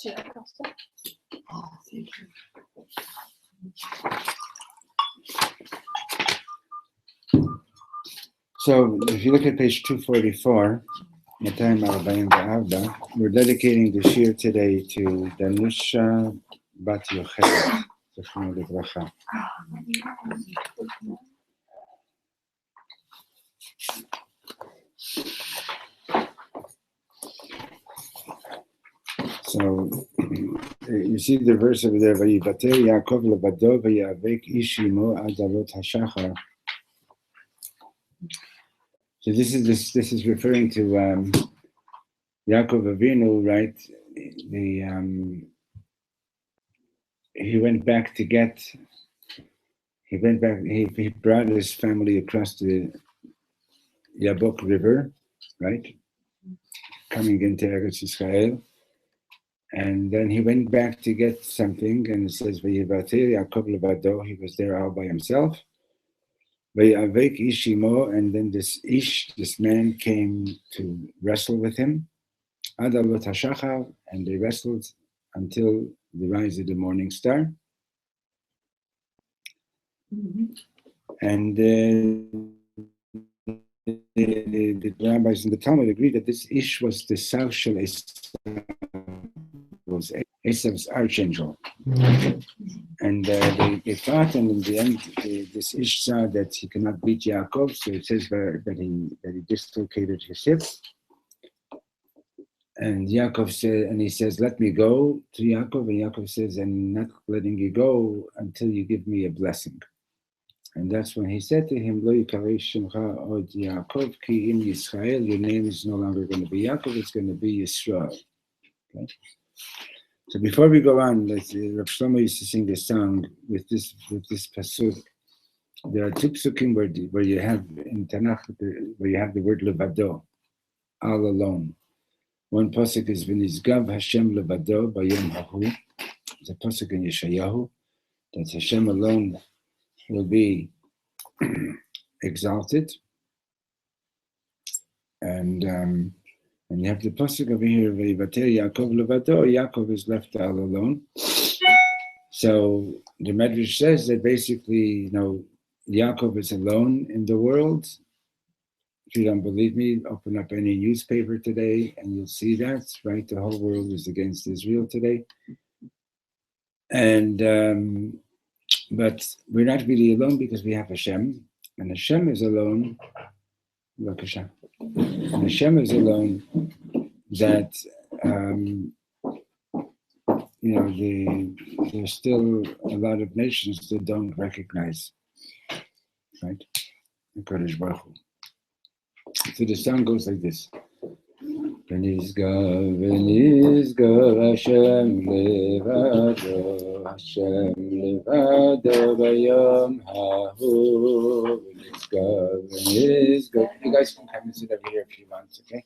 So if you look at page 244, we're dedicating the shir today to Danusha Bat Yocheved, Zechrono Livracha. So you see the verse over there, Vayivater Yaakov levado vayavek ish imo ad alot hashachar. So this is referring to Yaakov Avinu, right? He brought his family across the Yabok River, right? Coming into Eretz Yisrael. And then he went back to get something, and it says, Vayivater Yaakov levado, he was there all by himself. Vayavek ish imo, and then this man came to wrestle with him. Ad alot hashachar, and they wrestled until the rise of the morning star. Mm-hmm. And the rabbis in the Talmud agreed that this ish was the Sav Shel Esav, was Esav's archangel. Mm-hmm. And they thought, and in the end, this ish saw that he cannot beat Yaakov, so it says that he dislocated his hip. And Yaakov said, and he says, let me go to Yaakov. And Yaakov says, I'm not letting you go until you give me a blessing. And that's when he said to him, Lo yikarei shemcha od Yaakov, ki im Yisrael, your name is no longer going to be Yaakov, it's going to be Yisrael. Okay? So before we go on, Rav Shlomo used to sing this song with this pasuk. There are two psukim where you have in Tanakh, where you have the word levado, all alone. One pasuk is v'nizgav Hashem levado bayom hahu. It's a pasuk in Yeshayahu that Hashem alone will be exalted, and you have the pasuk over here, Vayivater Yaakov levado. Yaakov is left all alone. So the Medrash says that basically, Yaakov is alone in the world. If you don't believe me, open up any newspaper today, and you'll see that, right? The whole world is against Israel today, and but we're not really alone because we have Hashem, and Hashem is alone. And Hashem is alone. That there's still a lot of nations that don't recognize, right? The Kodesh Baruch Hu. So the song goes like this. V'nizgav Hashem levado, Hashem levado bayom hahu. V'nizgav. You guys can come and sit over here if you want, okay?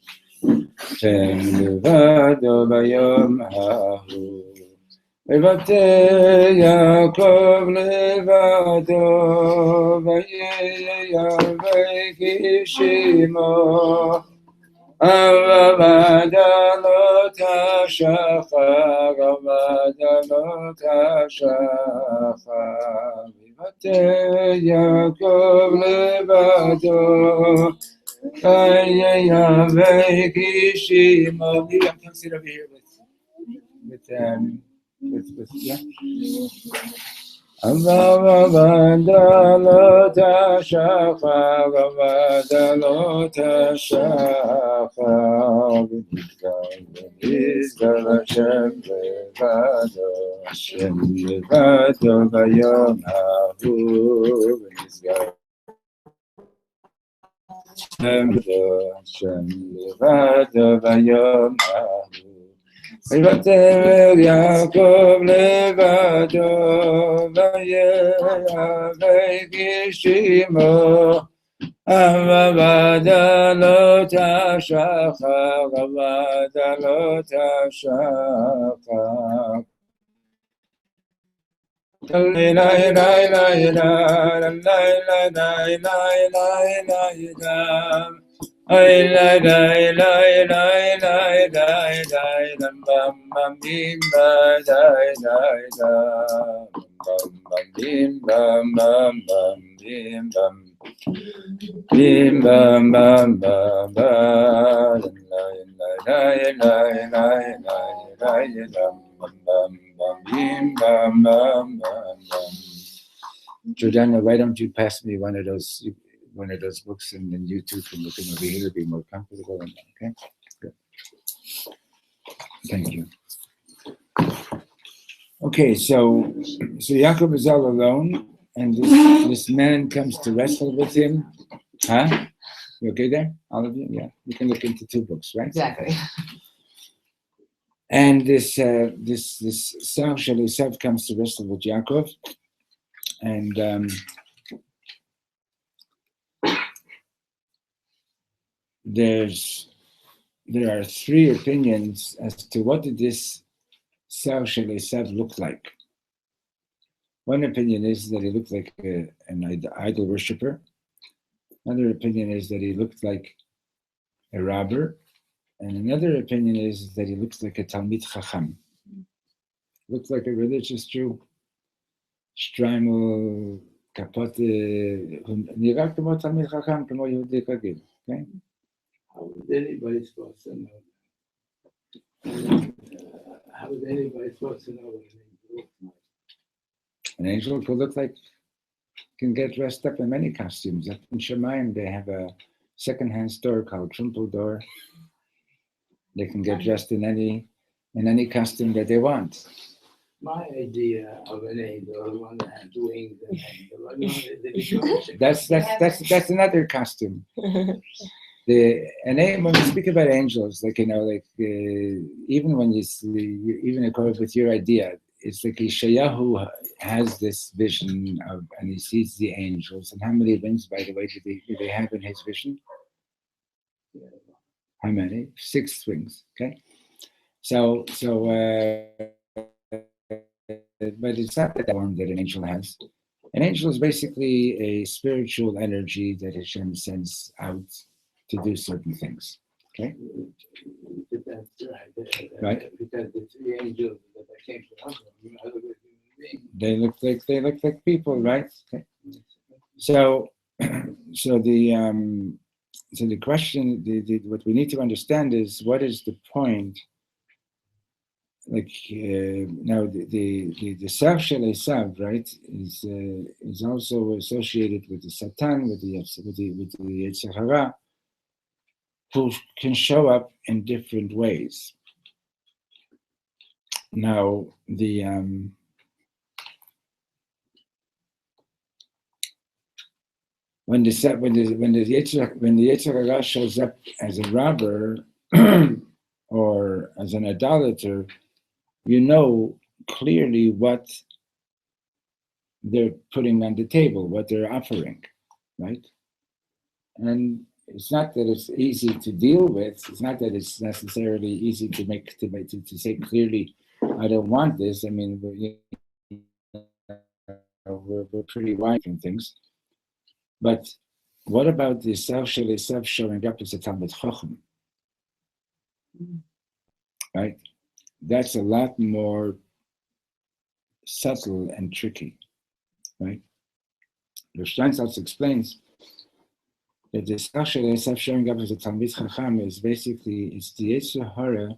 Hashem levado bayom hahu. Vayivater Yaakov levado, vayavek ish imo. Avavad alot hashachar, avad alot hashachar. Vayivater Yaakov levado, vayavek ish imo. Maybe I can sit over here with yeah. Avavad alot hashachar, avad alot hashachar. V'nizgav Hashem levado, Hashem levado bayom hahu. V'nizgav Hashem levado bayom hahu. Vayivater Yaakov levado, vayavek ish imo. Avavad alot hashachar, avad alot hashachar. Bim bam bam bam bam. Jordana, why don't you pass me one of those books, and then you two can look in over here, be more comfortable. Okay, good. Thank you. Okay, so Yaakov is all alone, and this man comes to wrestle with him. Huh? You okay there, all of you? Yeah, you can look into two books, right? Exactly. Okay. And this Sav Shalisav comes to wrestle with Yaakov, and there are three opinions as to what did this Sav Shalisav look like. One opinion is that he looked like an idol worshiper. Another opinion is that he looked like a robber. And another opinion is that he looks like a Talmid Chacham. Looks like a religious Jew. Streimel, kapote, נראה כמו תלמיד חכם, כמו יהודי רגיל. Okay? How is anybody supposed to know How is anybody supposed to know what an angel looks like? An angel could look like, can get dressed up in many costumes. Up in Shemayim, they have a second-hand store called Trimple Door. They can get dressed in any costume that they want. My idea of an angel is one that has wings and angel. That's another costume. When we speak about angels, even when you see, even according with your idea, it's like Yeshayahu has this vision of, and he sees the angels. And how many wings, by the way, do they have in his vision? How many? 6 wings. Okay, so but it's not that form that an angel has. An angel is basically a spiritual energy that Hashem sends out to do certain things. Okay? That's right. Right. Because the 3 angels that came to us, other than human beings. They look like people, right? Okay. So the question, what we need to understand is, what is the point? Like now, the Sav Shel Esav, right, is also associated with the Satan, with the Yetzer Hara, who can show up in different ways. Now, when the Yetzer Hara shows up as a robber or as an idolater, you know clearly what they're putting on the table, what they're offering, right? And it's not that it's easy to deal with. It's not that it's necessarily easy to say clearly, I don't want this. I mean, we're pretty wide in things. But what about the Sav Shel Esav showing up as a Talmid Chacham? Right? That's a lot more subtle and tricky, right? The Steinsaltz explains that the Sav Shel Esav showing up as a Talmid Chacham is basically, it's the Yetzer Hara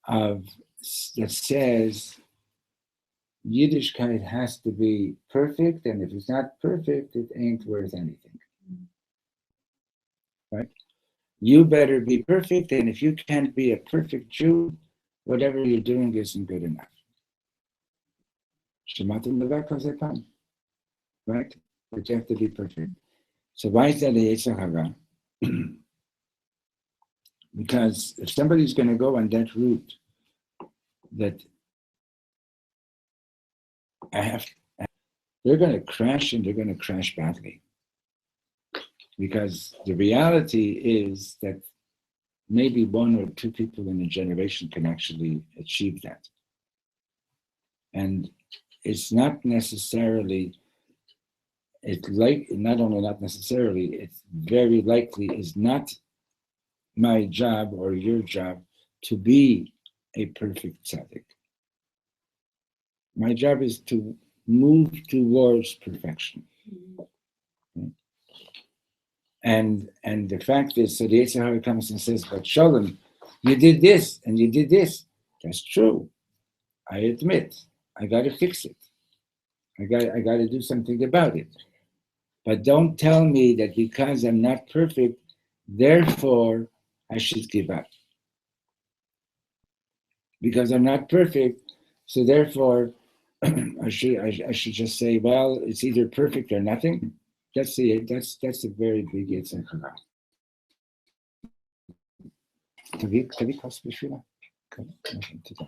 that says Yiddishkeit has to be perfect, and if it's not perfect, it ain't worth anything. Right? You better be perfect, and if you can't be a perfect Jew, whatever you're doing isn't good enough. Right? But you have to be perfect. So why is that a Yetzer Hara? Because if somebody's going to go on that route, that they're going to crash, and they're going to crash badly. Because the reality is that maybe 1 or 2 people in a generation can actually achieve that. And it's not necessarily it's like not only not necessarily, it's very likely is not my job or your job to be a perfect tzaddik. My job is to move towards perfection. And the fact is, so the Yetzer Hara comes and says, but Shalom, you did this and you did this. That's true. I admit. I got to fix it. I got to do something about it. But don't tell me that because I'm not perfect, therefore I should give up. Because I'm not perfect, so therefore I should just say, well, it's either perfect or nothing. That's a very big Yetzer Hara. תביא כוס בשבילה. תודה.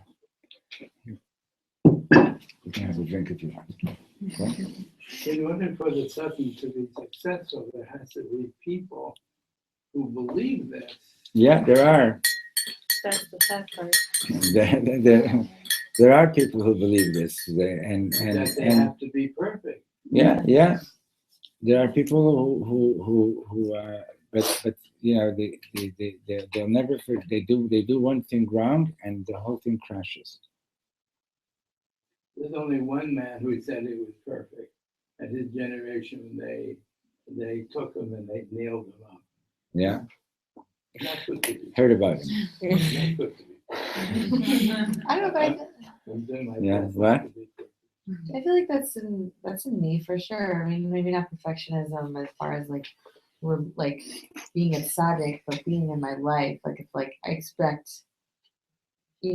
You can have a drink if you want. Okay? In order for the tzaddik to be successful, there has to be people who believe this. Yeah, there are. That's the sad part. There are people who believe this, and That they have to be perfect. Yeah. There are people who but you know they'll never they do one thing wrong and the whole thing crashes. There's only one man who said he was perfect. At his generation, they took him and they nailed him up. Yeah, Not good to be. heard about him. Not good to be. I don't know if I'm doing my Yeah, best what? to be perfect. I feel like that's in me for sure. I mean, maybe not perfectionism as far as like we're like being a tzaddik, but being in my life, like it's like I expect, I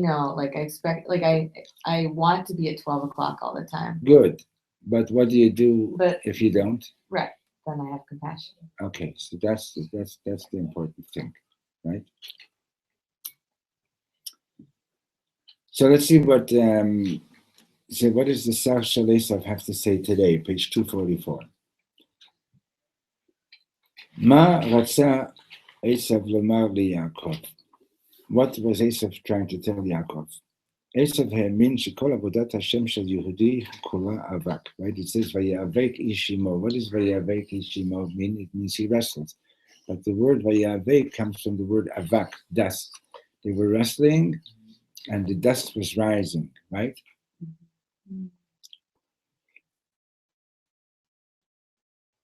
want to be at 12 o'clock all the time. Good, but what do you do But if you don't? right, then I have compassion. Okay, so that's the important thing, right? So let's see what what does the Sar Shel Esav have to say today, page 244. Ma ratza Esav lomar liYaakov. What was Esav trying to tell Yaakov? Esav ha'amin shekol avodat Hashem shel Yehudi kula avak. Right? It says vayavek ish imo. What does vayavek ish imo mean? It means he wrestles. But the word vayavek comes from the word avak, dust. They were wrestling, and the dust was rising. Right?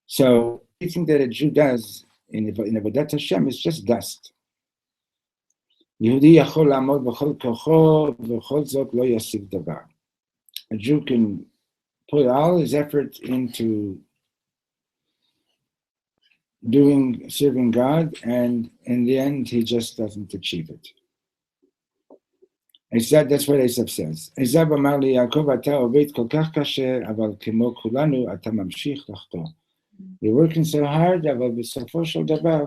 So everything that a Jew does in avodat Hashem is just dust. יהודי יכול לעמוד בכל כוחו ובכל זאת לא ישיג דבר. A Jew can put all his effort into serving God, and in the end, he just doesn't achieve it. That's what Esav says. Esav אמר לי, יעקב, אתה עובד כל כך קשה, אבל כמו כולנו, אתה ממשיך לחטוא. You're working so hard, אבל בסופו של דבר,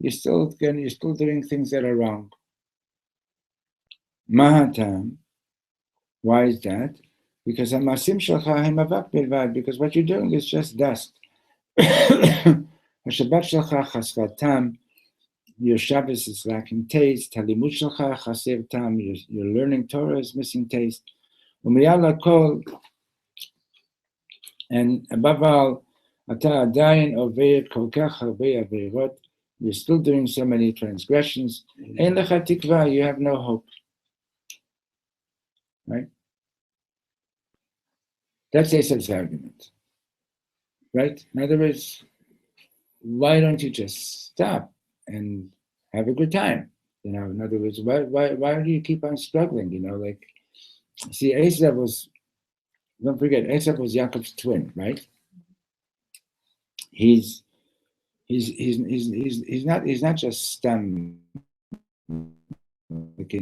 you're still doing things that are wrong. מה הטעם? Why is that? Because המעשים שלך הם אבק בלבד, because what you're doing is just dust. השבת שלך חסרת טעם, your Shabbos is lacking taste, הלימוד שלך חסר טעם, your learning Torah is missing taste, ומעל הכל, and above all, אתה עדיין עובר כל כך הרבה עבירות, you're still doing so many transgressions, אין לך תקווה, you have no hope. Right? That's Esav's argument. Right? In other words, why don't you just stop and have a good time? You know, in other words, why do you keep on struggling? You know, like, see, Esav was, don't forget, Esav was Yaakov's twin, right? He's not just stem, like,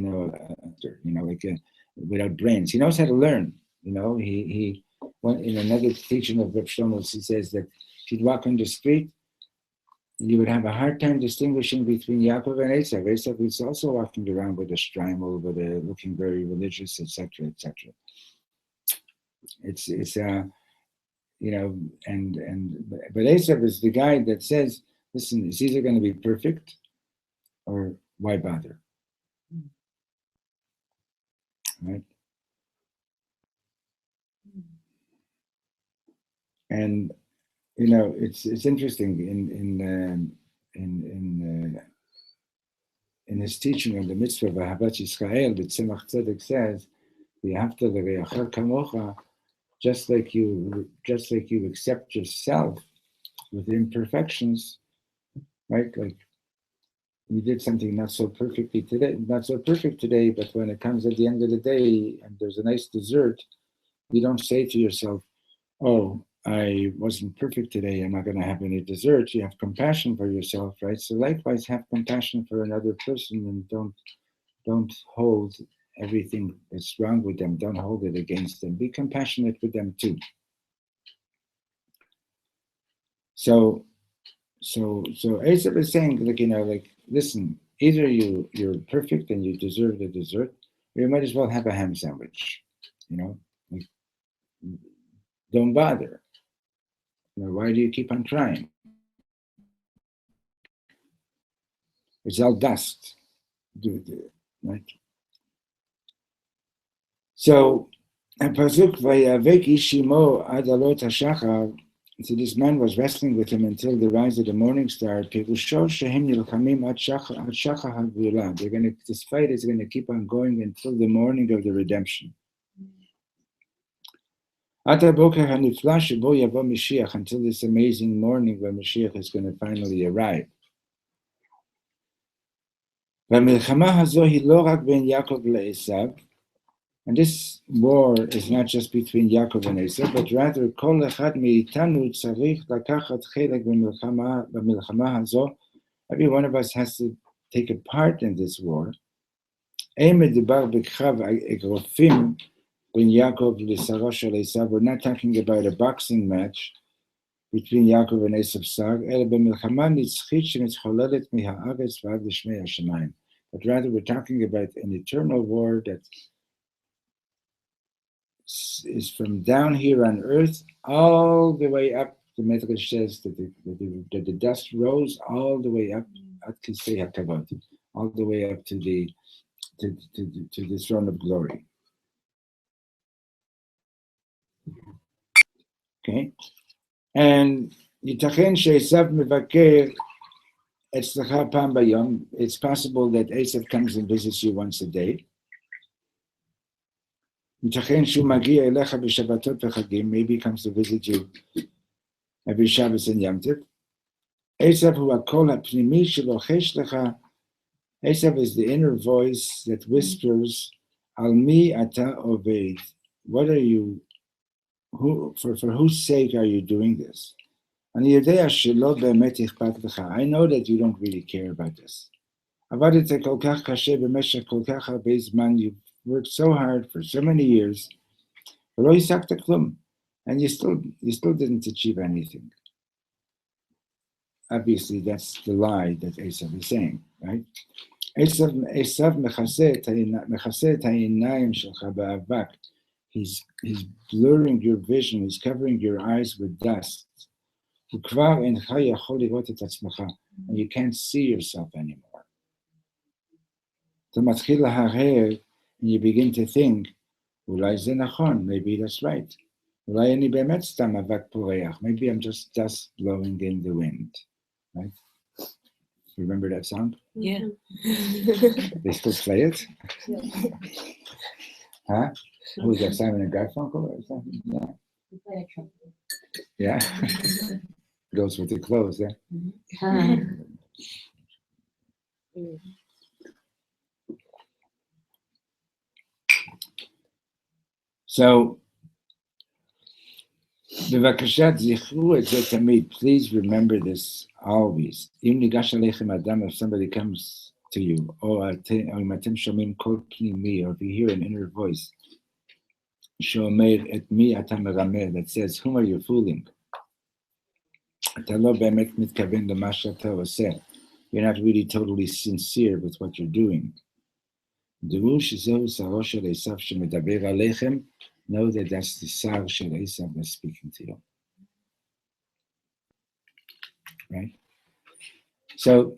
without brains. He knows how to learn. You know, he in another teaching of Reb Shlomo, he says that if you'd walk on the street, you would have a hard time distinguishing between Yaakov and Esav. Esav is also walking around with a strimal, looking very religious, etc., etc. It's you know, but Esav is the guy that says, listen, it's either going to be perfect or why bother? Right? And it's interesting in his teaching on the mitzvah of Ahavat Yisrael, that Tzemach Tzedek says, "V'ahavta l'reacha kamocha," just like you accept yourself with imperfections, right? Like you did something not so perfect today, but when it comes at the end of the day and there's a nice dessert, you don't say to yourself, "Oh, I wasn't perfect today, I'm not going to have any dessert." You have compassion for yourself, right? So likewise, have compassion for another person, and don't hold everything that's wrong with them. Don't hold it against them. Be compassionate with them too. So Esav is saying, listen, either you're perfect and you deserve the dessert, or you might as well have a ham sandwich. Like, don't bother. Why do you keep on trying? It's all dust. Right? So, Pasuk Vayavek Ishimo Adalot Hashachar. So this man was wrestling with him until the rise of the morning star. Pirusho Shehim Nilchamim Ad Shachar HaGvula. This fight is going to keep on going until the morning of the redemption. Ata Boker HaNifla Shebo Yavo Mashiach, until this amazing morning when Mashiach is going to finally arrive. והמלחמה הזו היא לא רק בין יעקב לעשיו, and this war is not just between Yaakov and Esau, but rather כל אחד מאיתנו צריך לקחת חלק במלחמה הזו. Every one of us has to take a part in this war. אין מדובר בקרב אגרופים בין יעקב לשרו של עשיו. We're not talking about a boxing match between Yaakov and Esau's שר, אלא במלחמה נצחית שמתחוללת מהארץ ועד לשמי השמיים. But rather we're talking about an eternal war that is from down here on earth all the way up. The Medrash says that the dust rose all the way up at Kisei HaKavod, all the way up to the throne of glory. Okay, and Yitachen she'esav mevaker etzlecha pam bayom. It's possible that Esav comes and visits you once a day. Maybe he comes to visit you every Shabbos and Yom Tov. Esav is the inner voice that whispers, Al mi ata oved. What are you, for whose sake are you doing this? I know that you don't really care about this. You've worked so hard for so many years, and you still didn't achieve anything. Obviously, that's the lie that Esav is saying, right? Esav mechaseh ta'inayim shelcha ba'avak. He's blurring your vision. He's covering your eyes with dust. And you can't see yourself anymore. And you begin to think, maybe that's right. Maybe I'm just dust blowing in the wind. Right? Remember that song? Yeah. They still play it? Yeah. Huh? Who's that, Simon and Garfunkel or something? Yeah. Yeah. Goes with the clothes, yeah? So, please remember this always. If somebody comes to you, or if you hear an inner voice that says, whom are you fooling? You're not really totally sincere with what you're doing. Know that that's the Sar Shel Esav that's speaking to you. Right? So,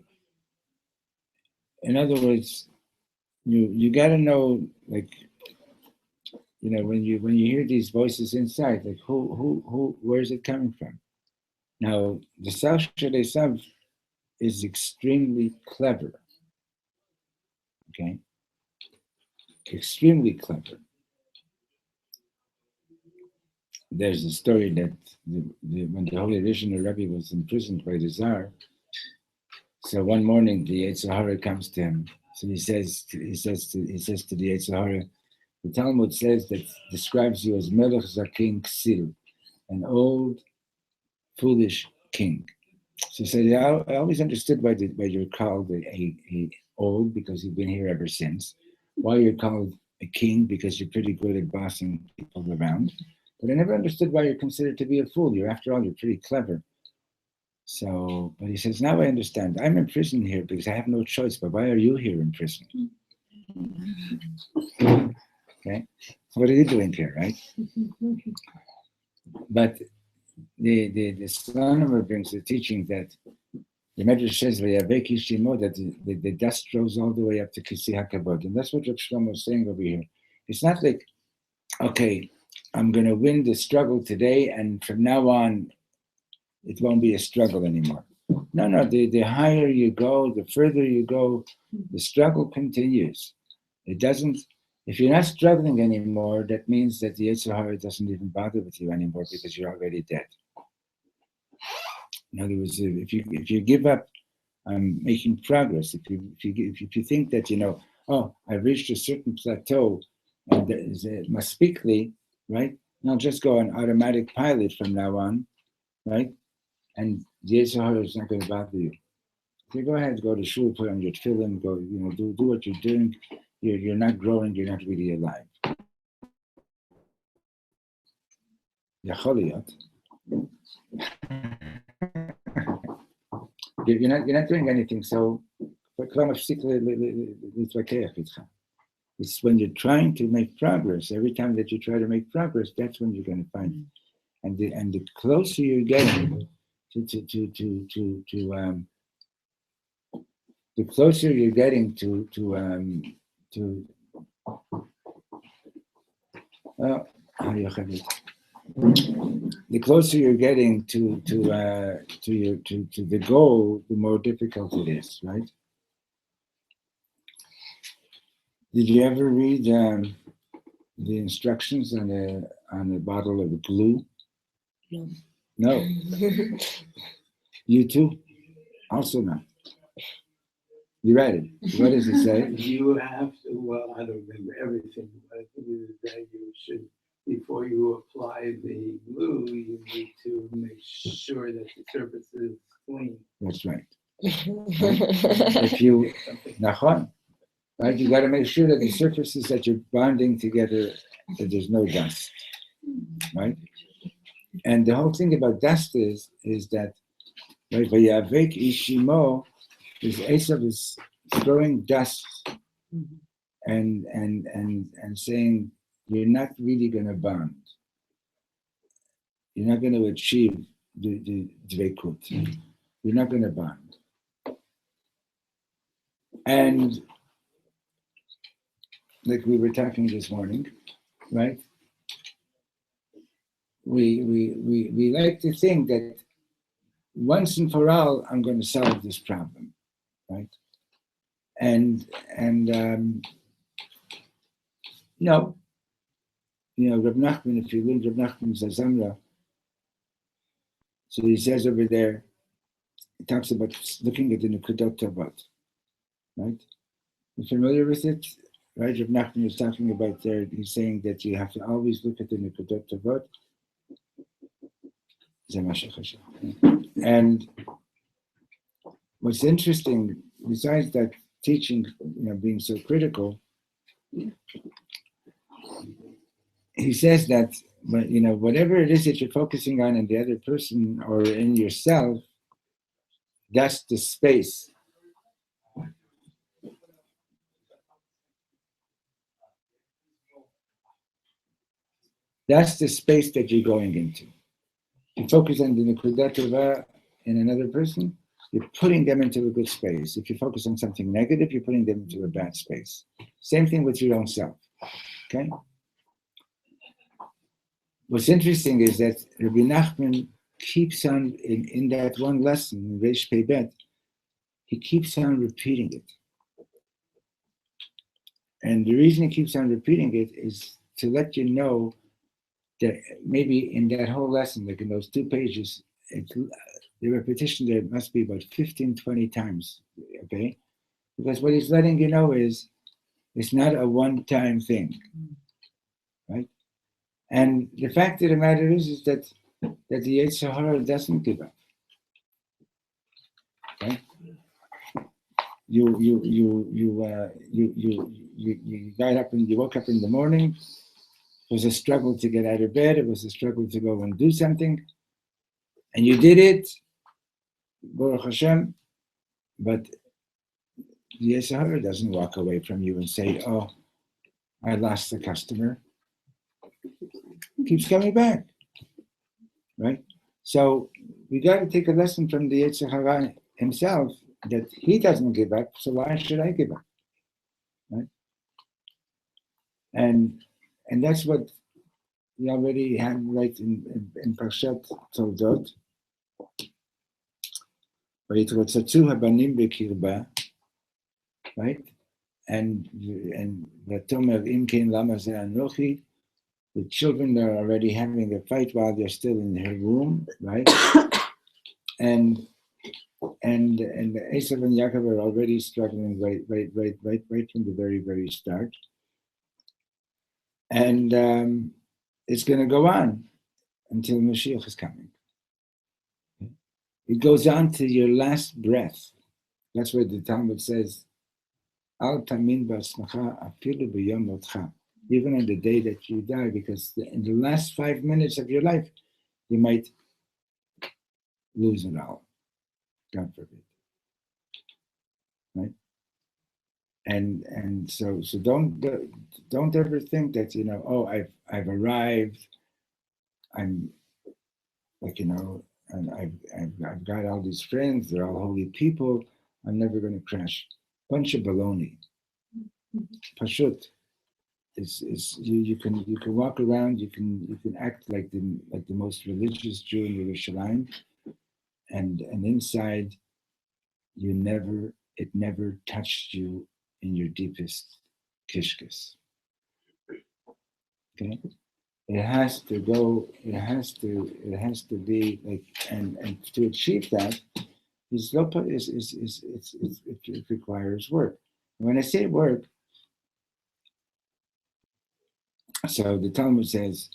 in other words, you got to know, like, when you hear these voices inside, like where's it coming from? Now, the Sar Esav is extremely clever. Okay? Extremely clever. There's a story that when the Holy Rishon Rebbe was imprisoned by the Tsar, so one morning the Yetzer Hara comes to him. So he says to the Yetzer Hara, the Talmud says that describes you as Melech Zakin Ksil, an old, foolish king. So he said, yeah, I always understood why you're called a old, because you've been here ever since. Why you're called a king, because you're pretty good at bossing people around. But I never understood why you're considered to be a fool. After all, you're pretty clever. So, but he says, now I understand. I'm in prison here because I have no choice, but why are you here in prison? Okay, so what are you doing here, right? But the astronomer brings the teaching that the Medrash says that the dust rose all the way up to Kisi HaKavod. And that's what Reb Shlomo is saying over here. It's not like, okay, I'm going to win the struggle today, and from now on, it won't be a struggle anymore. No, the higher you go, the further you go, the struggle continues. It doesn't, if you're not struggling anymore, that means that the Yetzer Hara doesn't even bother with you anymore because you're already dead. In other words, if you give up making progress, if you think that, I've reached a certain plateau and must speakly, right? And I'll just go on automatic pilot from now on, right? And the Yetzer Hara is not going to bother you. You go ahead, go to shul, put on your tefillin, go, do what you're doing. You're not growing. You're not really alive. You're not doing anything. So, it's when you're trying to make progress. Every time that you try to make progress, that's when you're going to find. And the closer you're getting the closer you're getting to the closer you're getting to the goal, the more difficult it is, right? Did you ever read the instructions on a bottle of glue? No. You too? Also not. You read it. What does it say? You have to, well, I don't remember everything, but I think it is that you should, before you apply the glue, you need to make sure that the surface is clean. That's right. If you, right, you got to make sure that the surfaces that you're bonding together, that there's no dust, right? And the whole thing about dust is that, right, Vayavek Ishimo, is Esav is throwing dust and saying, you're not really going to bond. You're not going to achieve the dveikut. You're not going to bond. And like we were talking this morning, right? We like to think that once and for all, I'm going to solve this problem, right? And no, Reb Nachman, if you read Reb Nachman's Zazamra, so he says over there, he talks about looking at the Nukudot Tovot, right? You familiar with it? Right? Reb Nachman is talking about there, he's saying that you have to always look at the Nukudot Tovot. And what's interesting, besides that teaching, being so critical, he says that, whatever it is that you're focusing on in the other person or in yourself, that's the space. That's the space that you're going into. You focus on the Nekudat Tova in another person, you're putting them into a good space. If you focus on something negative, you're putting them into a bad space. Same thing with your own self. Okay? What's interesting is that Rabbi Nachman keeps on, in that one lesson, in Reish Pei Bet, he keeps on repeating it. And the reason he keeps on repeating it is to let you know that maybe in that whole lesson, like in those 2 pages, the repetition there must be about 15, 20 times, okay? Because what he's letting you know is it's not a one-time thing, right? And the fact of the matter is that the Yetzer Hara doesn't give up, right? You got up and you woke up in the morning. It was a struggle to get out of bed. It was a struggle to go and do something, and you did it, Baruch Hashem. But the Yetzer Hara doesn't walk away from you and say, "Oh, I lost the customer." It keeps coming back, right? So we got to take a lesson from the Yetzer Hara himself that he doesn't give up. So why should I give up, right? And that's what we already had right in Parshat Toldot. Right? And Vatomer Imkein Lama Anochi, the children are already having a fight while they're still in her room, right? and Esav and Yaakov are already struggling right from the very, very start. And it's going to go on until Mashiach is coming. It goes on to your last breath. That's what the Talmud says. Al tamin b'asmacha afilu b'yom motcha. Even on the day that you die, because in the last 5 minutes of your life, you might lose it all. God forbid. Right? And so don't ever think that, oh, I've arrived. I'm like, and I've got all these friends. They're all holy people. I'm never going to crash. Bunch of baloney. Pashut. You can walk around. You can act like the most religious Jew in Yerushalayim, and inside, it never touched you in your deepest kishkis. Okay. It has to go. It has to be like, and to achieve that, it requires work. And when I say work, so the Talmud says,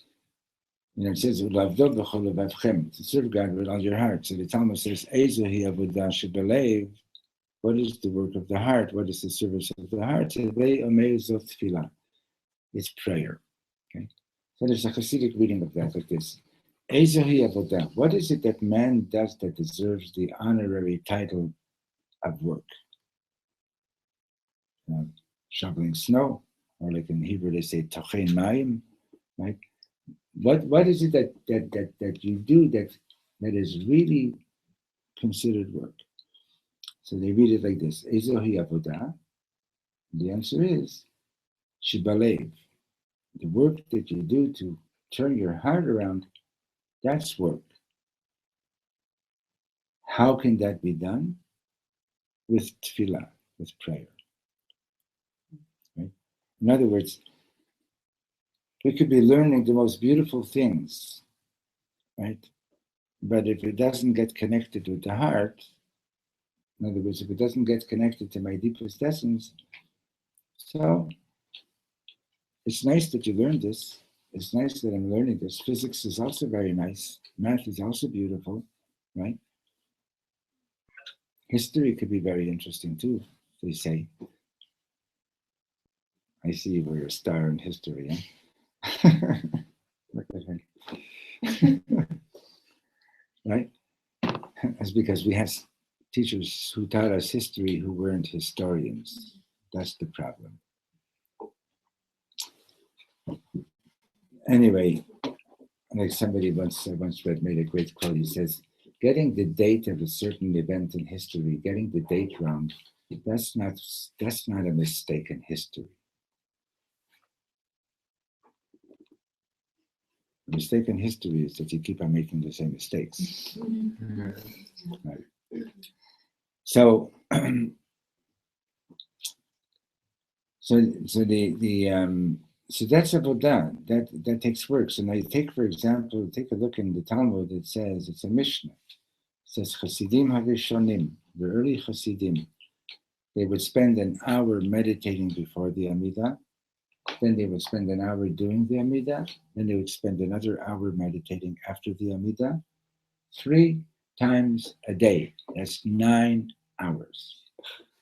it says, to serve God with all your heart. So the Talmud says, what is the work of the heart? What is the service of the heart? It's prayer. Okay. So there's a Hasidic reading of that like this. What is it that man does that deserves the honorary title of work? Shoveling snow, or like in Hebrew they say tochein mayim, right? What is it that you do that is really considered work? So they read it like this: Ezohi avodah. The answer is shibalev. The work that you do to turn your heart around, that's work. How can that be done? With tefillah, with prayer. Right? In other words, we could be learning the most beautiful things, right? But if it doesn't get connected with the heart, in other words, if it doesn't get connected to my deepest essence, so it's nice that you learned this. It's nice that I'm learning this. Physics is also very nice. Math is also beautiful, right? History could be very interesting too, they say. I see you were a star in history, huh? Look at her. Right? That's because we have teachers who taught us history who weren't historians. That's the problem. Anyway, like somebody once made a great quote. He says, getting the date of a certain event in history, getting the date wrong, that's not a mistake in history. The mistake in history is that you keep on making the same mistakes. Right. So, so that's avodah. That takes work. So now you take, for example, take a look in the Talmud. It says, it's a Mishnah. It says Chasidim Harishonim, the early Chasidim. They would spend an hour meditating before the Amidah. Then they would spend an hour doing the Amidah. Then they would spend another hour meditating after the Amidah. 3 times a day. That's 9 hours.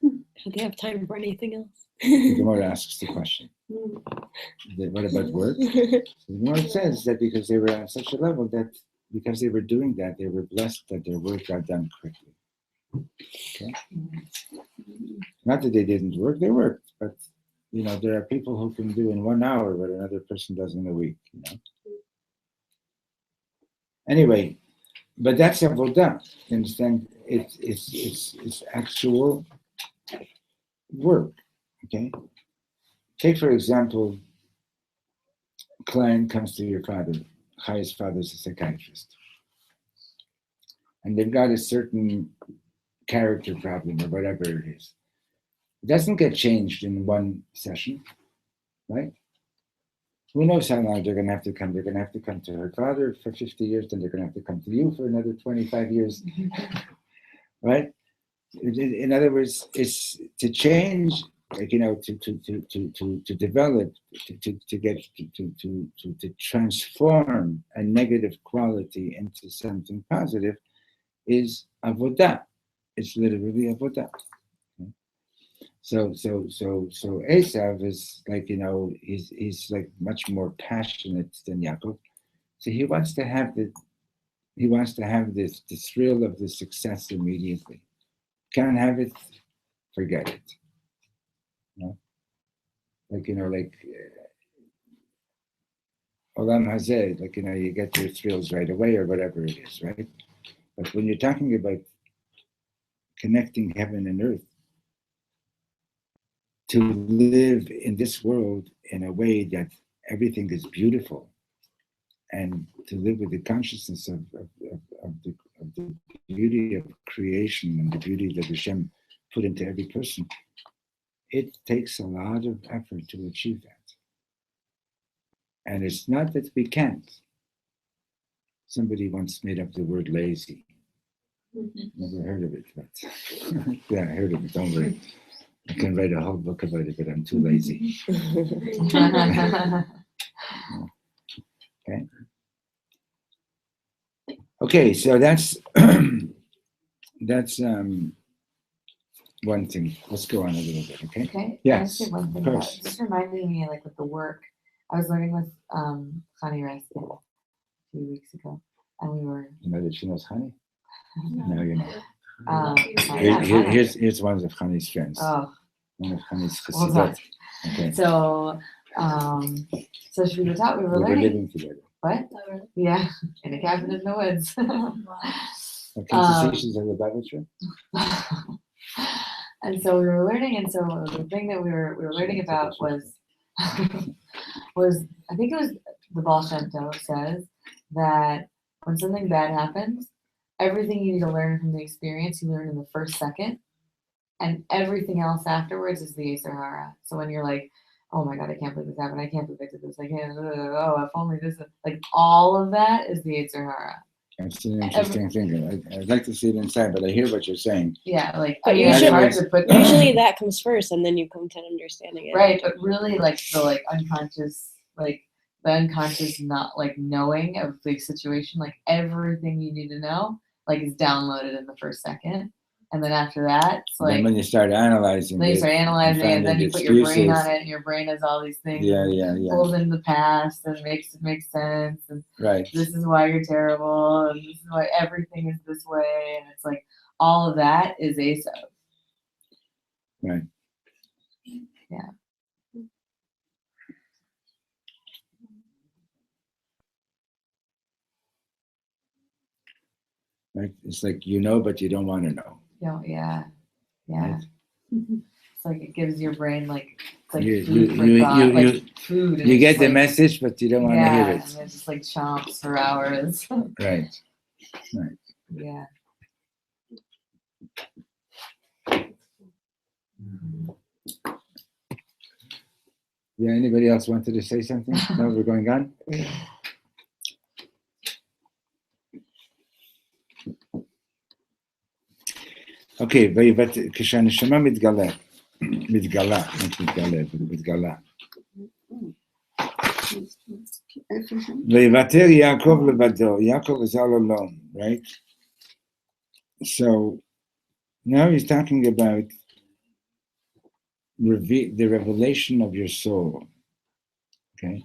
Do they have time for anything else? The Gemara asks the question. What about work? The Gemara says that because they were on such a level that because they were doing that, they were blessed that their work got done quickly. Okay? Not that they didn't work, they worked, but there are people who can do in 1 hour what another person does in a week. Anyway, but that's avodah. You understand? It's actual work. Okay. Take for example, a client comes to your father. Chay's father is a psychiatrist, and they've got a certain character problem or whatever it is. It doesn't get changed in one session, right? Who knows how long they're going to have to come? They're going to have to come to her father for 50 years, then they're going to have to come to you for another 25 years, right? In other words, it's to change, like, to develop, to transform a negative quality into something positive is avodah. It's literally avodah. So Esav is like, he's like much more passionate than Yaakov. So he wants to have the thrill of the success immediately. Can't have it, forget it. Like Olam Hazeh, like, you get your thrills right away or whatever it is, right? But when you're talking about connecting heaven and earth, to live in this world in a way that everything is beautiful, and to live with the consciousness of the beauty of creation and the beauty that Hashem put into every person, it takes a lot of effort to achieve that. And it's not that we can't. Somebody once made up the word lazy. Never heard of it, but yeah, I heard of it, don't worry. I can write a whole book about it, but I'm too lazy. Okay, so that's one thing. Let's go on a little bit, okay? Okay. Yes, I one thing of course. just reminding me, like with the work, I was learning with Chani Reskin a few weeks ago, and we were. You know that she knows Hani? No, you know. Here's one of Hani's friends. Oh. One of Hani's Well chassidot. Okay. So we were taught, we were learning. Living together. What? Yeah, in a cabin in the woods. Conversations of the Bible trip. And so we were learning, and so the thing that we were learning about was I think it was the Baal Shem Tov says that when something bad happens, everything you need to learn from the experience you learn in the first second, and everything else afterwards is the Yetzer Hara. So when you're like, oh my God, I can't believe this happened, I can't believe I did this, I can't, if only this, like all of that is the Yetzer Hara. That's an interesting thing. I'd like to see it inside, but I hear what you're saying. Yeah, like but usually that comes first, and then you come to understanding it. Right, but really, like the unconscious, not like knowing of the situation, like everything you need to know, like is downloaded in the first second, and then after that, it's like then when you start analyzing, and then you put your brain on it, and your brain has all these things. Yeah. Pulls in the past and makes it make sense, and right. This is why you're terrible, and this is why everything is this way, and it's like all of that is Esav. Right. Yeah. Right. It's like but you don't want to know. Yeah. Right? It's like it gives your brain like you food. And You it's get the like, message, but you don't want to hear yeah, it. and there's just like chomps for hours. Right. Yeah. Yeah, anybody else wanted to say something? No, we're going on? Okay, but כשהנשמה מתגלה, not מתגלה. ויוותר יעקב לבדו, Yaakov is all alone, right? So now he's talking about the revelation of your soul, okay?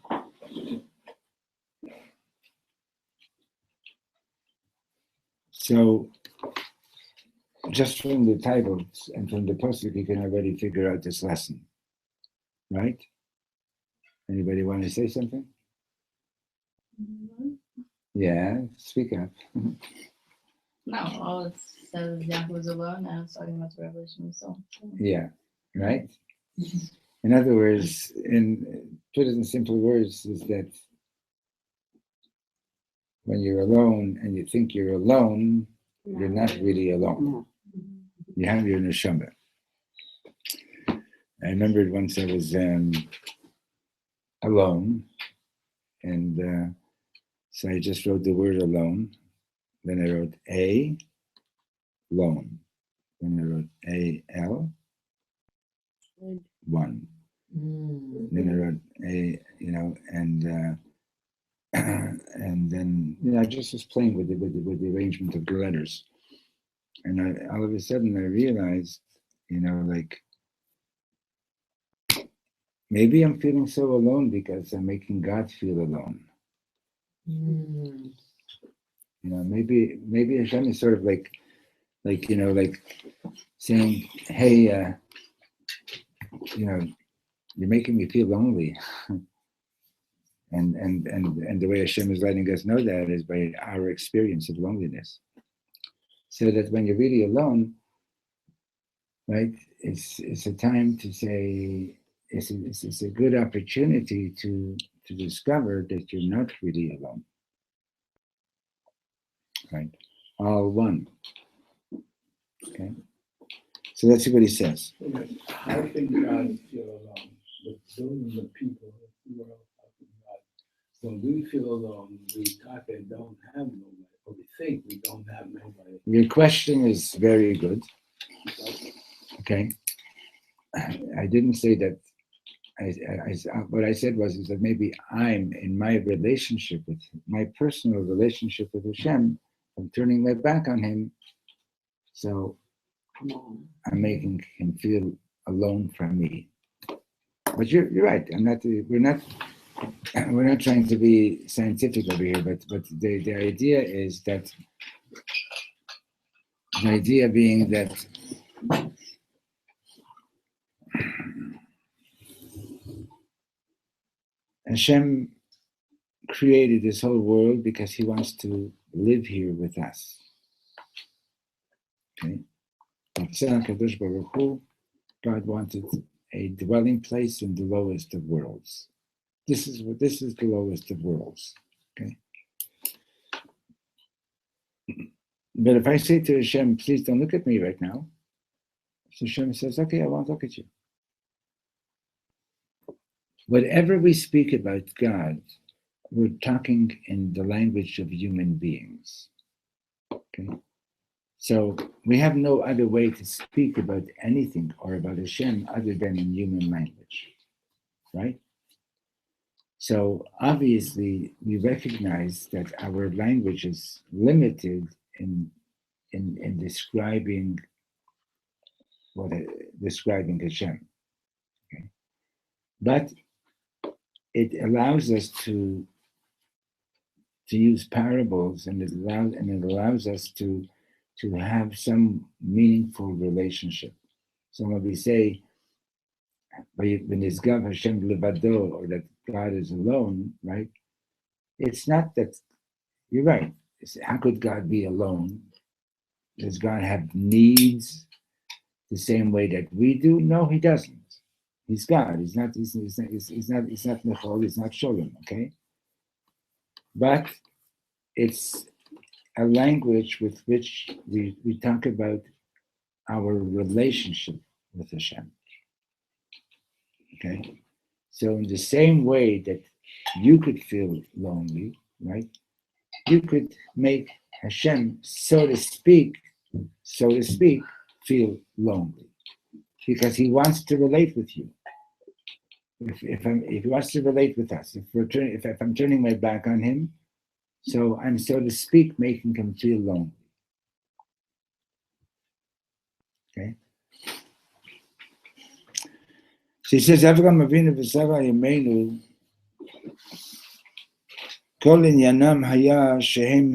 So just from the titles and from the pasuk, you can already figure out this lesson, right? Anybody want to say something? Yeah, speak up. No, all it says Yaakov was alone, and it's talking about the revelation of the soul. Yeah, right? In other words, put it in simple words, is that when you're alone and you think you're alone, you're not really alone. You have your neshama. I remembered once I was alone, and so I just wrote the word alone. Then I wrote A, lone. Then I wrote A-L, one. Then I wrote A, and then I just was playing with the arrangement of the letters, and all of a sudden I realized, like maybe I'm feeling so alone because I'm making God feel alone. Maybe Hashem is sort of like saying, hey, you're making me feel lonely. And the way Hashem is letting us know that is by our experience of loneliness. So that when you're really alone, right, it's a time to say, it's a good opportunity to discover that you're not really alone. Right? All one. Okay? So that's what he says. How can God feel alone? But those are the people that we're all talking about. When we feel alone, we talk and don't have nobody, or we think we don't have nobody. Your question is very good. Okay? I didn't say that. What I said was that maybe I'm in my relationship with my personal relationship with Hashem. I'm turning my back on him, so I'm making him feel alone from me. But you're right. We're not trying to be scientific over here. But the idea is that the idea being that Hashem created this whole world because he wants to live here with us. Okay? God wanted a dwelling place in the lowest of worlds. This is the lowest of worlds. Okay. But if I say to Hashem, please don't look at me right now, so Hashem says, okay, I won't look at you. Whatever we speak about God, we're talking in the language of human beings. Okay. So we have no other way to speak about anything or about Hashem other than in human language, right? So obviously we recognize that our language is limited in describing describing Hashem. Okay? But it allows us to use parables, and it allows us to have some meaningful relationship. So when we say V'nizgav Hashem levado, or that God is alone, right? It's not that, you're right. How could God be alone? Does God have needs the same way that we do? No, he doesn't. He's God. He's not Nechol, he's not Sholem, okay? But it's a language with which we talk about our relationship with Hashem. Okay? So in the same way that you could feel lonely, right? You could make Hashem, so to speak, feel lonely. Because he wants to relate with you. If he wants to relate with us, if I'm turning my back on him, so I'm, so to speak, making him feel lonely. Okay? So he says, Avraham Avinu v'Sara Yameinu, כל עניינם היה שהם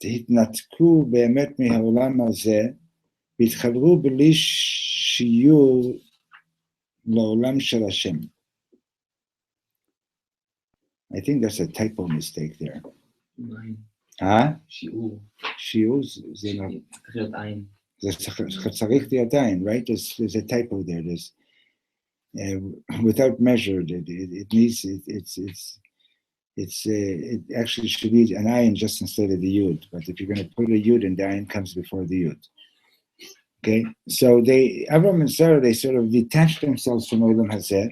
התנתקו באמת מהעולם הזה, והתחברו בלי שיעור לעולם של השם. I think that's a typo mistake there. שיעור זה לא... זה צריך להיות עין, right? There's a typo there. There's, without measure, it needs, it actually should be an ayin just instead of the yud. But if you're going to put a yud in, the ayin comes before the yud. Okay, so Avraham and Sarah, they sort of detached themselves from Olam Hazeh,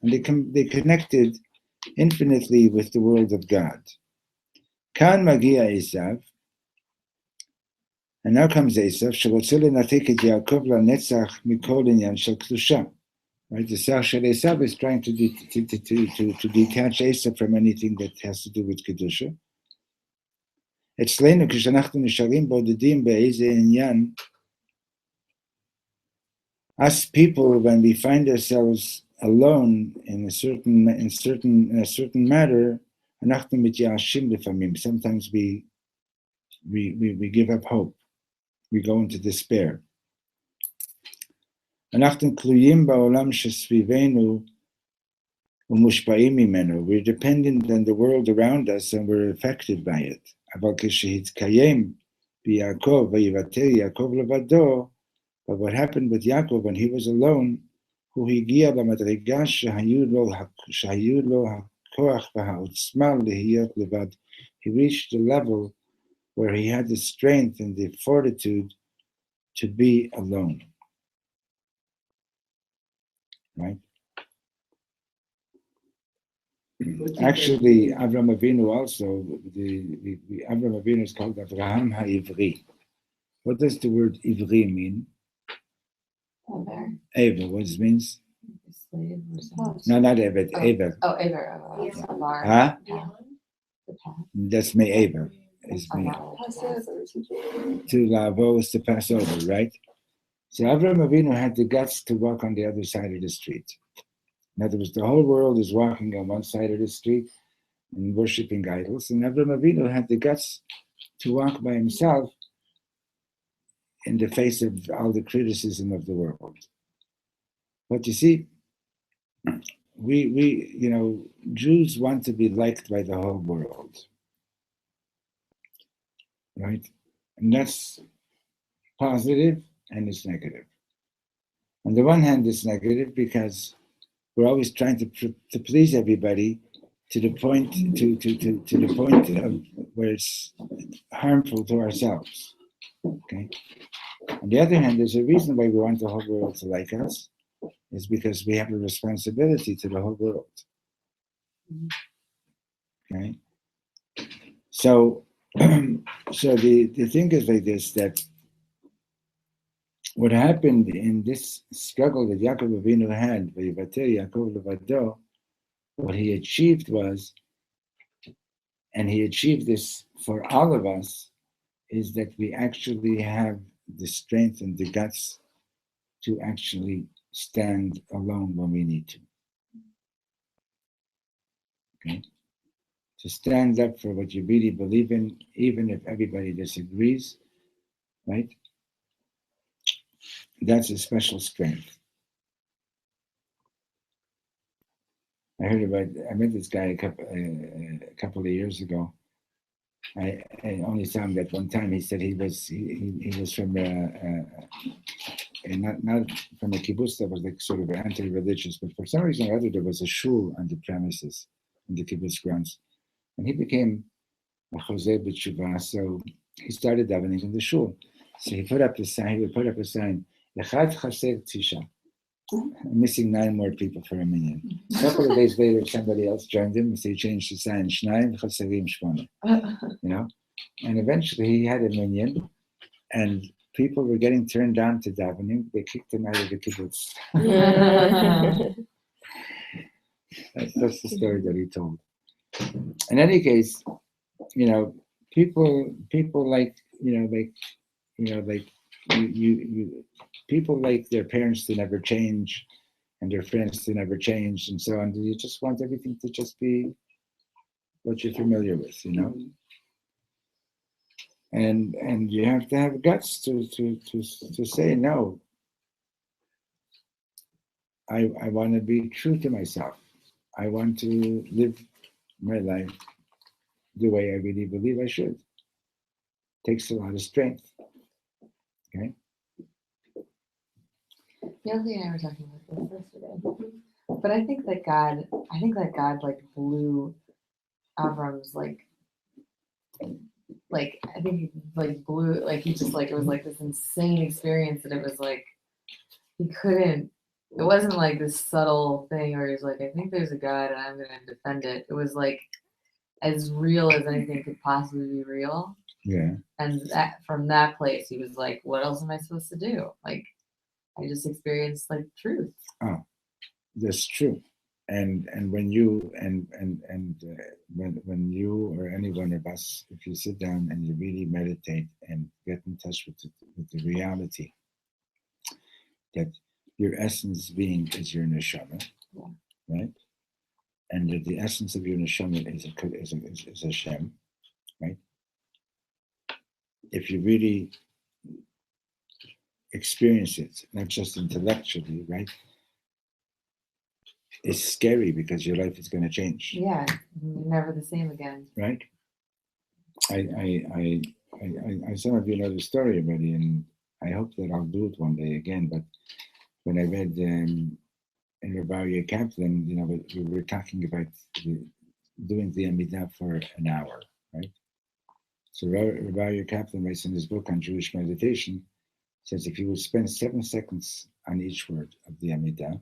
and they connected infinitely with the world of God. Kan Magia Esav, and now comes Esav, שרוצה לנתק את יעקב לנצח מכל עניין של קדושה. Right, the Sar Shel Esav is trying to detach Esav from anything that has to do with Kedusha. אצלנו, כשאנחנו נשארים בודדים באיזה עניין, us people, when we find ourselves alone in a certain matter, אנחנו מתייאשים לפעמים. Sometimes we give up hope. We go into despair. אנחנו תלויים בעולם שסביבנו ומושפעים ממנו. We're dependent on the world around us and we're affected by it. אבל כשהתקיים ביעקב ויוותר יעקב לבדו, but what happened with Yaakov when he was alone, הוא הגיע למדרגה שהיו לו הכוח והעוצמה להיות לבד. He reached the level where he had the strength and the fortitude to be alone. Right? Actually, Avraham Avinu also, the Avraham Avinu is called Avraham HaIvri. What does the word Ivri mean? Ever. What does it mean? Slave or something. No, not Ever. Ever. Oh, Ever. Avar. Huh? Yeah. The path. That's me, Ever. Is me. To Lavo is to pass over, right? So Avraham Avinu had the guts to walk on the other side of the street. In other words, the whole world is walking on one side of the street and worshipping idols, and Avraham Avinu had the guts to walk by himself in the face of all the criticism of the world. But you see, we Jews want to be liked by the whole world, right? And that's positive and it's negative. On the one hand, it's negative because we're always trying to please everybody to the point of where it's harmful to ourselves. Okay. On the other hand, there's a reason why we want the whole world to like us, is because we have a responsibility to the whole world. Okay. So the thing is like this, that what happened in this struggle that Yaakov Avinu had, Vayivater Yaakov Levado, what he achieved was, and he achieved this for all of us, is that we actually have the strength and the guts to actually stand alone when we need to. Okay? To stand up for what you really believe in, even if everybody disagrees, right? That's a special strength. I met this guy a couple of years ago. I only saw him that one time. He said he was from and not from a kibbutz that was like sort of anti-religious, but for some reason or other, there was a shul on the premises, on the kibbutz grounds. And he became a Jose B'tshuva, so he started davening in the shul. So he would put up a sign, Echad Chaser Tisha, missing 9 more people for a minyan. A couple of days later, somebody else joined him, so he changed the sign, Shnayim Chaserim Shmona, and eventually he had a minyan, and people were getting turned down to davening. They kicked him out of the kibbutz. That's the story that he told. In any case, people like people like their parents to never change, and their friends to never change, and so on. You just want everything to just be what you're familiar with, And you have to have guts to say no. I want to be true to myself. I want to live my life the way I really believe I should. Takes a lot of strength. Okay. Yogi and I were talking about this yesterday, but I think that God like blew Avram's like I think he like blew he just it was like this insane experience that it was like he couldn't. It wasn't like this subtle thing where he's like, I think there's a God and I'm gonna defend it. It was like as real as anything could possibly be real. Yeah. And that from that place, he was like, what else am I supposed to do? Like, I just experienced like truth. Oh, that's true. And when you when you or any one of us, if you sit down and you really meditate and get in touch with the reality that your essence being is your neshama, right? And that the essence of your neshama is Hashem, right? If you really experience it, not just intellectually, right? It's scary because your life is going to change. Yeah, never the same again. Right? I some of you know the story already, and I hope that I'll do it one day again. But when I read in Rabbi Kaplan, we were talking about doing the Amidah for an hour, right? So Rabbi Kaplan writes in his book on Jewish meditation, says if you would spend 7 seconds on each word of the Amidah,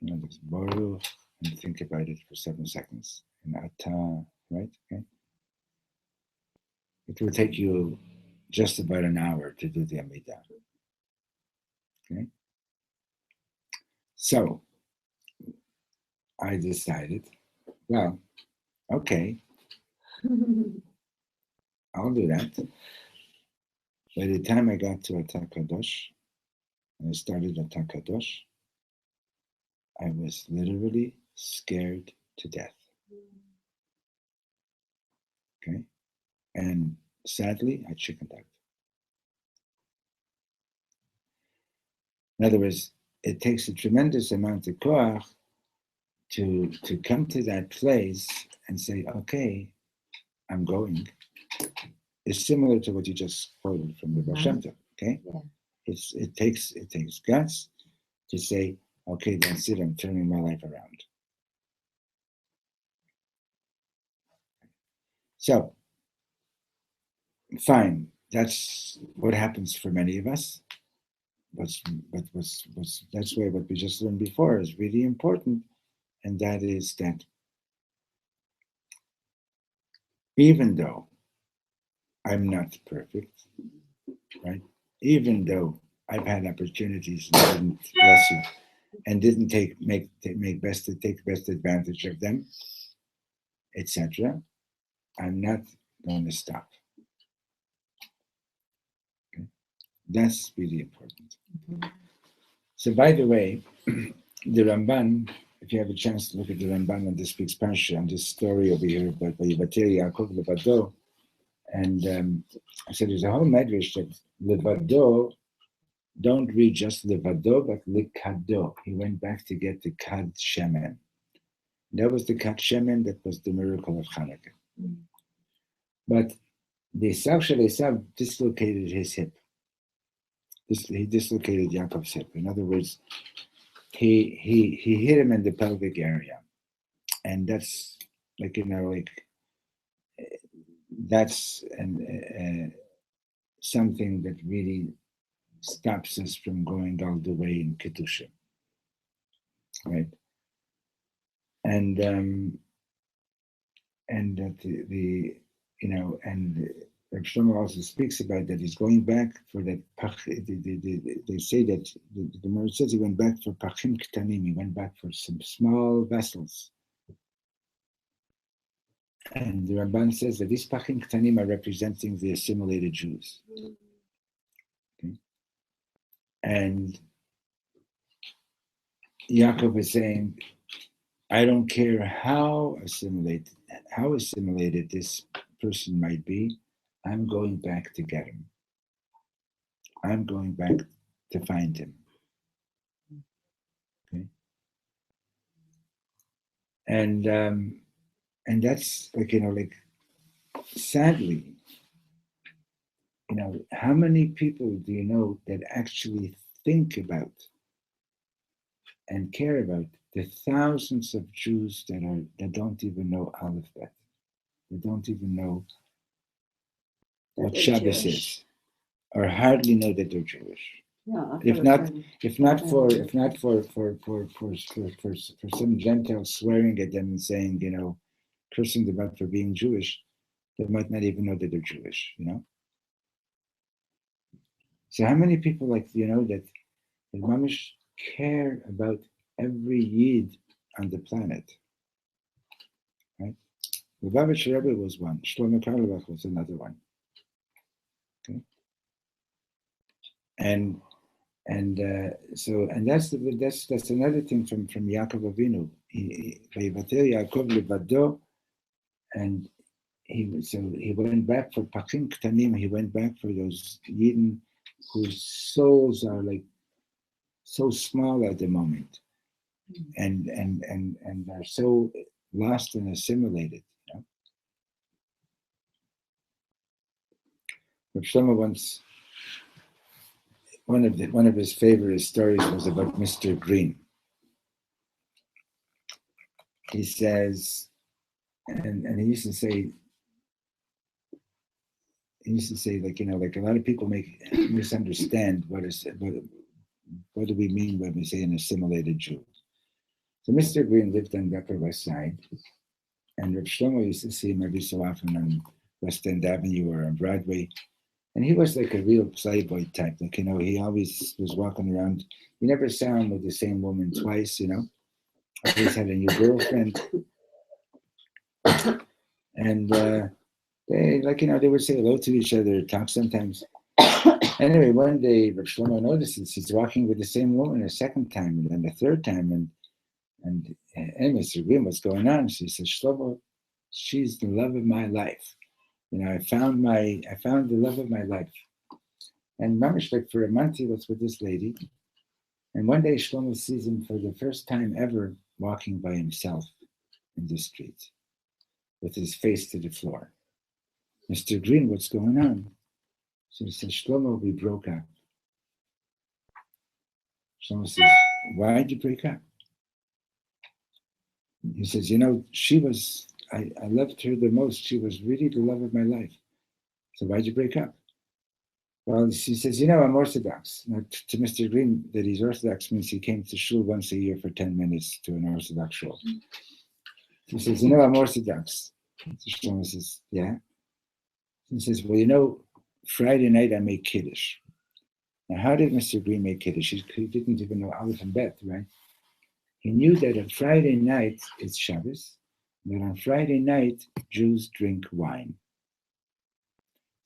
this Baruch, and think about it for 7 seconds, and Ata, right? Okay. It will take you just about an hour to do the Amidah. Okay. So I decided, well, okay, I'll do that. By the time I got to Ata Kadosh, and I started Ata Kadosh, I was literally scared to death. Okay. And sadly, I chickened out. In other words, it takes a tremendous amount of koach to come to that place and say, okay, I'm going. It's similar to what you just quoted from the Baal Shem Tov, okay? Yeah. It takes guts to say, okay, that's it, I'm turning my life around. So, fine, that's what happens for many of us. That's why what we just learned before is really important, and that is that even though I'm not perfect, right? Even though I've had opportunities and didn't bless you, and didn't take best advantage of them, etc. I'm not going to stop. Okay? That's really important. Mm-hmm. So, by the way, the Ramban, if you have a chance to look at the Ramban on this week's Parshat, on this story over here about Vayivater Yaakov Levado, and so there's a whole medrash that Levado, don't read just Levado, but Likado. He went back to get the Kad Shemen. That was the Kad Shemen, that was the miracle of Hanukkah. Mm-hmm. But the Esav dislocated his hip. he dislocated Yaakov's hip. In other words, he hit him in the pelvic area, and that's like that's something that really stops us from going all the way in kedusha, right? And that the and Reb Shlomo also speaks about that he's going back for that. They say that the Gemara says he went back for pachim ktanim. He went back for some small vessels. And the Ramban says that these pachim ktanim are representing the assimilated Jews. Okay? And Yaakov is saying, I don't care how assimilated this person might be, I'm going back to get him. I'm going back to find him. Okay? And that's sadly, how many people do you know that actually think about and care about the thousands of Jews that don't even know Aleph Bet? They don't even know what Shabbos is, or hardly know that they're Jewish. Yeah, If not for some Gentile swearing at them and saying, cursing them out for being Jewish, they might not even know that they're Jewish, So how many people that mamish care about every Yid on the planet, right? Lubavitch Rebbe was one. Shlomo Karloff was another one. Okay, and that's another thing from Yaakov Avinu. Vayivater Yaakov levado, and he went back for pachim ktanim. He went back for those Yidden whose souls are like so small at the moment, and are so lost and assimilated. Reb Shlomo once, one of his favorite stories was about Mr. Green. He says, and he used to say, like a lot of people misunderstand what do we mean when we say an assimilated Jew. So Mr. Green lived on the Upper West Side, and Reb Shlomo used to see him every so often on West End Avenue or on Broadway. And he was like a real playboy type. He always was walking around. You never saw him with the same woman twice, Always had a new girlfriend. And they would say hello to each other, talk sometimes. Anyway, one day Reb Shlomo notices he's walking with the same woman a second time, and then the third time, and Mr. Green, what's going on? She says, Shlomo, she's the love of my life. I found the love of my life. And mamish, like for a month he was with this lady. And one day Shlomo sees him for the first time ever walking by himself in the street with his face to the floor. Mr. Green, what's going on? So he says, Shlomo, we broke up. Shlomo says, why did you break up? He says, I loved her the most. She was really the love of my life. So why'd you break up? Well, she says, I'm Orthodox. Now, to Mr. Green, that he's Orthodox means he came to shul once a year for 10 minutes to an Orthodox shul. He says, I'm Orthodox. So Shlomo says, yeah. He says, well, Friday night I make Kiddush. Now, how did Mr. Green make Kiddush? He didn't even know Aleph and Bet, right? He knew that on Friday night it's Shabbos, and that on Friday night Jews drink wine.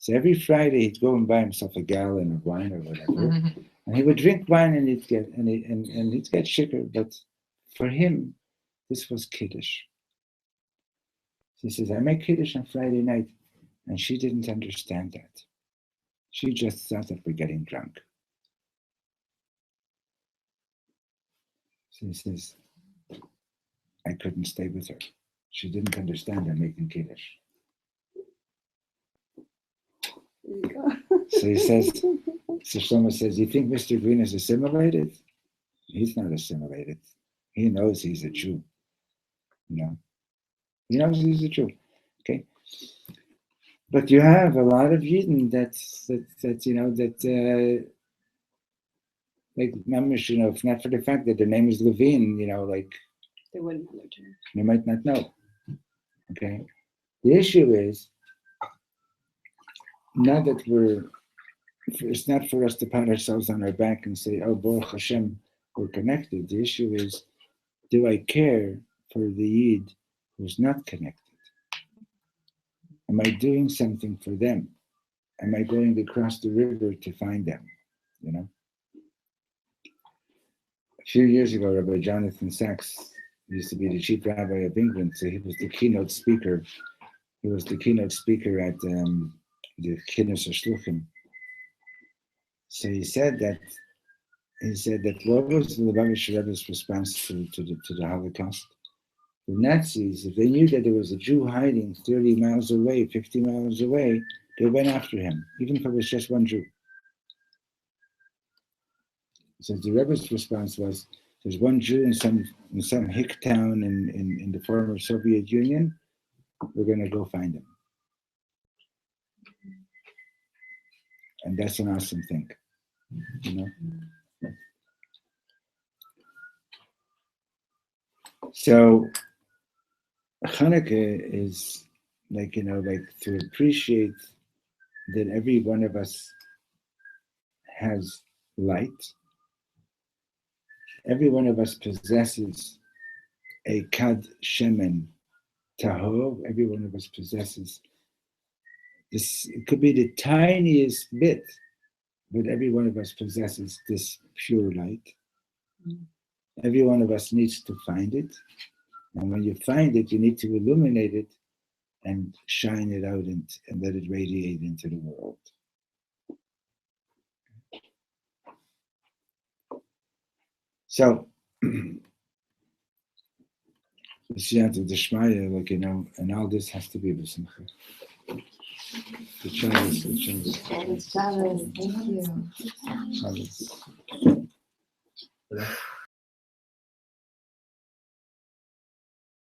So every Friday he'd go and buy himself a gallon of wine or whatever, and he would drink wine and he'd get shikker. But for him, this was Kiddush. So he says, I make Kiddush on Friday night, and she didn't understand that. She just thought that we're getting drunk. So he says, I couldn't stay with her. She didn't understand I'm making Kiddush. So he says, So Shlomo says, you think Mr. Green is assimilated? He's not assimilated. He knows he's a Jew. You know, he knows he's a Jew. Okay, but you have a lot of Yidden that like Mamish, if not for the fact that their name is Levine, like They wouldn't know their term. they might not know. Okay, the issue is not that it's not for us to pat ourselves on our back and say, oh, Baruch Hashem, we're connected. The issue is, do I care for the Yid who's not connected? Am I doing something for them? Am I going across the river to find them? A few years ago, Rabbi Jonathan Sachs used to be the chief rabbi of England, so he was the keynote speaker. He was the keynote speaker at the Kiddush Shluchim. So he said that what was the Lubavitch Rebbe's response to the Holocaust? The Nazis, if they knew that there was a Jew hiding 30 miles away, 50 miles away, they went after him, even if it was just one Jew. So the Rebbe's response was, there's one Jew in some hick town in the former Soviet Union, we're going to go find him. And that's an awesome thing, So Hanukkah is like to appreciate that every one of us has light. Every one of us possesses a kad shemen tahor. Every one of us possesses this. It could be the tiniest bit, but every one of us possesses this pure light. Every one of us needs to find it. And when you find it, you need to illuminate it and shine it out and let it radiate into the world. So, and all this has to be b'simcha. The Shabbos. Shabbos, thank you. Shabbos.